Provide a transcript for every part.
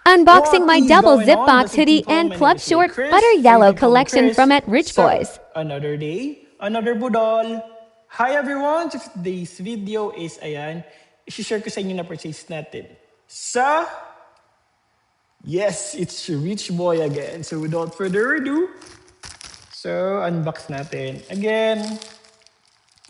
Unboxing my What is double going zip on, box Desi hoodie people? and My name club is short Chris, butter or you yellow can call me collection Chris. from at Rich So, Boys. another day, another budol. Hi everyone! So today's video is, ayan, isi-share ko sa inyo na purchase natin. Yes, it's Rich Boy again. So without further ado, so unbox natin. Again,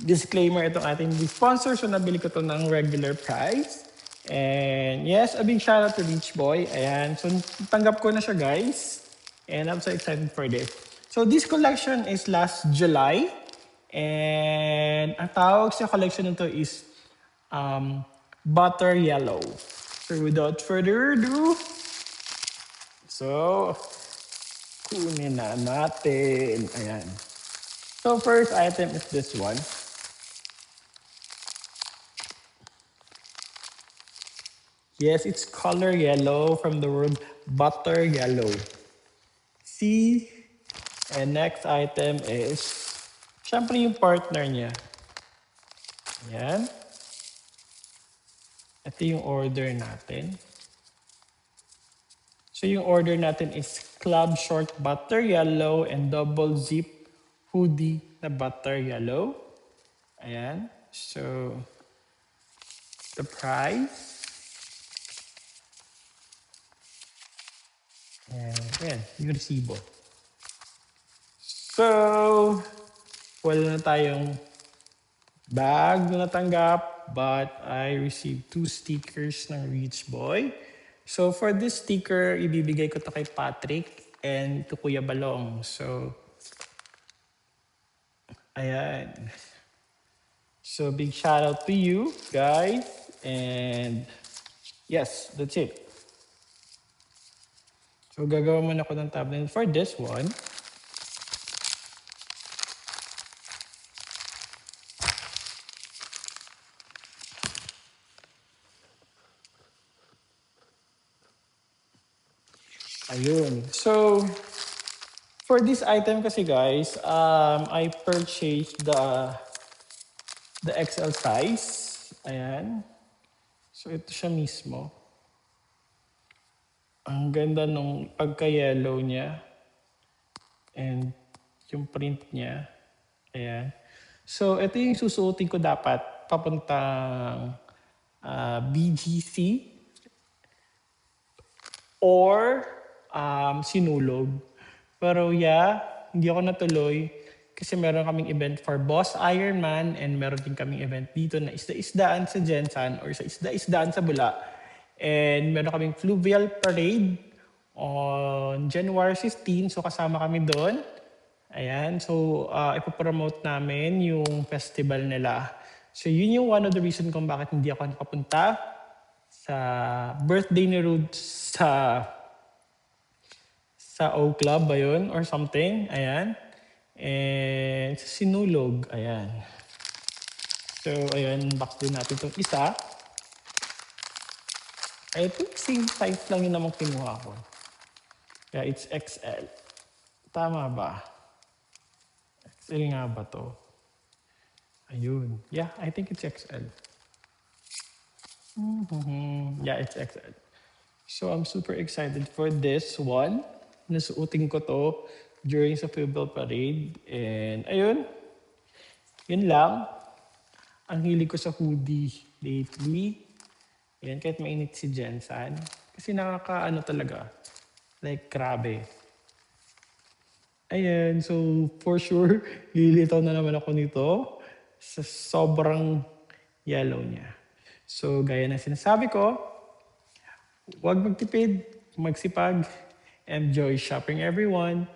disclaimer, itong ating sponsor. So nabili ko to ng regular price. And yes, a big shout out to Rich Boy. Ayan. So tanggap ko na siya, guys. And I'm so excited for this. So this collection is last July. And ang tawag sa collection nito is Butter Yellow. So without further ado, so kunin na natin. Ayan. So first item is this one. Yes, it's color yellow from the word butter yellow. See? And next item is, syempre yung partner niya. Ayan. Ito yung order natin. So yung order natin is club short butter yellow and double zip hoodie na butter yellow. Ayan. So, the price. Ayan, yung resibo. So, wala na tayong bag na natanggap, but I received 2 stickers ng Rich Boy. So for this sticker, ibibigay ko to kay Patrick and to Kuya Balong. So, ayan. So big shout out to you guys. And yes, that's it. So gagawa muna ako ng thumbnail for this one. Ayun. So, for this item kasi guys, I purchased the XL size. Ayan. So, ito siya mismo. Ang ganda nung pagka-yellow niya. And yung print niya. Ayan. So, ito yung susuotin ko dapat papuntang BGC or Sinulog. Pero yeah, hindi ako natuloy kasi meron kaming event for Boss Ironman and meron din kaming event dito na isda-isdaan sa Jensan or sa isda-isdaan sa Bula. And meron kaming fluvial parade on January 15. So kasama kami doon. Ayan. So ipopromote namin yung festival nila. So yun yung one of the reason kung bakit hindi ako nakapunta sa birthday ni Rude sa O Club ba yun or something. Ayan. And sa Sinulog. Ayan. So, ayan. Box din natin itong isa. I think same size lang yun namang kinuha ko. Yeah, it's XL. Tama ba? XL nga ba to? Ayun. Yeah, I think it's XL. Yeah, it's XL. So, I'm super excited for this one. Nasuotin ko to during sa Football Parade. And ayun, yun lang. Ang hilig ko sa hoodie lately. Yan, kahit mainit si Jensan. Kasi nakakaano talaga. Like, grabe. Ayan, so for sure, lilitaw na naman ako nito sa sobrang yellow niya. So, gaya na sinasabi ko, huwag magtipid, magsipag. Enjoy shopping, everyone.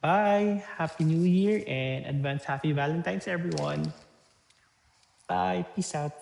Bye. Happy New Year and advance Happy Valentine's, everyone. Bye. Peace out.